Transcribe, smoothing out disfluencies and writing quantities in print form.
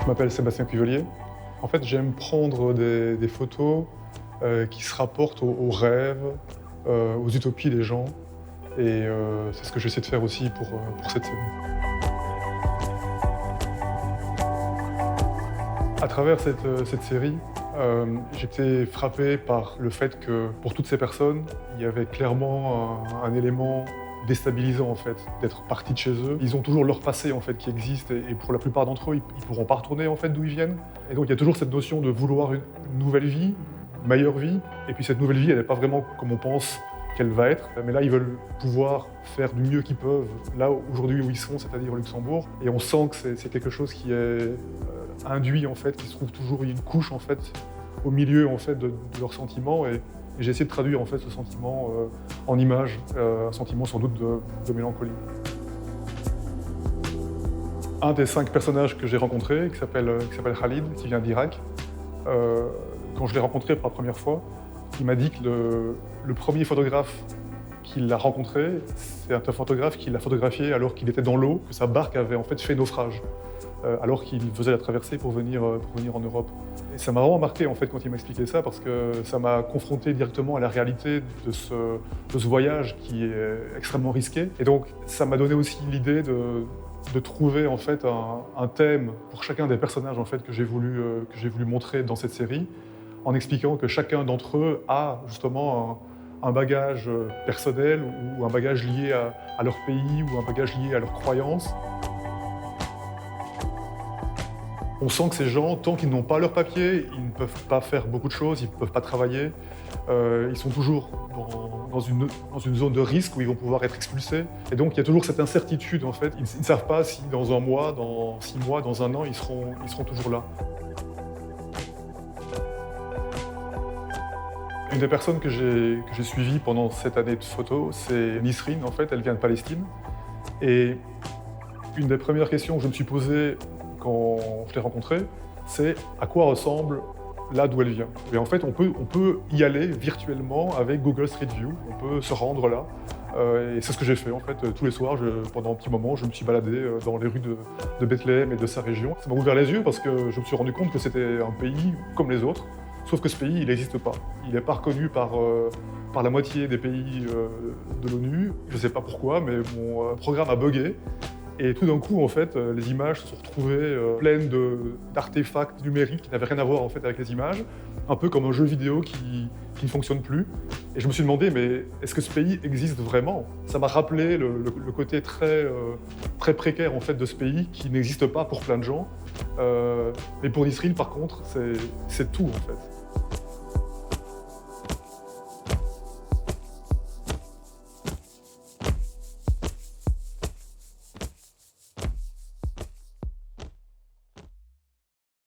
m'appelle Sébastien Cuvelier. En fait, j'aime prendre des photos qui se rapportent aux rêves, aux utopies des gens. Et c'est ce que j'essaie de faire aussi pour cette série. À travers cette série, j'ai été frappé par le fait que pour toutes ces personnes, il y avait clairement un élément déstabilisant en fait, d'être partis de chez eux. Ils ont toujours leur passé en fait qui existe et pour la plupart d'entre eux, ils pourront pas retourner en fait d'où ils viennent. Et donc il y a toujours cette notion de vouloir une nouvelle vie, une meilleure vie. Et puis cette nouvelle vie, elle n'est pas vraiment comme on pense qu'elle va être. Mais là, ils veulent pouvoir faire du mieux qu'ils peuvent là aujourd'hui où ils sont, c'est-à-dire au Luxembourg. Et on sent que c'est quelque chose qui est induit en fait, qui se trouve toujours une couche en fait au milieu en fait de leurs sentiments. Et j'ai essayé de traduire en fait ce sentiment en images, un sentiment sans doute de mélancolie. Un des 5 personnages que j'ai rencontrés, qui s'appelle Khalid, qui vient d'Irak, quand je l'ai rencontré pour la première fois, il m'a dit que le premier photographe qu'il a rencontré, c'est un photographe qui l'a photographié alors qu'il était dans l'eau, que sa barque avait en fait naufrage, alors qu'il faisait la traversée pour venir en Europe. Et ça m'a vraiment marqué en fait quand il m'a expliqué ça, parce que ça m'a confronté directement à la réalité de ce voyage qui est extrêmement risqué. Et donc ça m'a donné aussi l'idée de trouver en fait un thème pour chacun des personnages en fait que j'ai voulu montrer dans cette série, en expliquant que chacun d'entre eux a justement un bagage personnel ou un bagage lié à leur pays ou un bagage lié à leurs croyances. On sent que ces gens, tant qu'ils n'ont pas leur papier, ils ne peuvent pas faire beaucoup de choses, ils ne peuvent pas travailler. Ils sont toujours dans une zone de risque où ils vont pouvoir être expulsés. Et donc il y a toujours cette incertitude en fait. Ils ne savent pas si dans un mois, dans 6 mois, dans un an, ils seront toujours là. Une des personnes que j'ai suivies pendant cette année de photo, c'est Nisrine, en fait, elle vient de Palestine. Et une des premières questions que je me suis posée quand je l'ai rencontrée, c'est à quoi ressemble là d'où elle vient. Et en fait, on peut y aller virtuellement avec Google Street View, on peut se rendre là. Et c'est ce que j'ai fait en fait. Tous les soirs, pendant un petit moment, je me suis baladé dans les rues de Bethléem et de sa région. Ça m'a ouvert les yeux parce que je me suis rendu compte que c'était un pays comme les autres. Sauf que ce pays, il n'existe pas. Il n'est pas reconnu par la moitié des pays de l'ONU. Je ne sais pas pourquoi, mais mon programme a bugué. Et tout d'un coup, en fait, les images se sont retrouvées pleines d'artefacts numériques qui n'avaient rien à voir en fait, avec les images. Un peu comme un jeu vidéo qui ne fonctionne plus. Et je me suis demandé, mais est-ce que ce pays existe vraiment? Ça m'a rappelé le côté très précaire en fait, de ce pays qui n'existe pas pour plein de gens. Mais pour Nisrine, par contre, c'est tout en fait.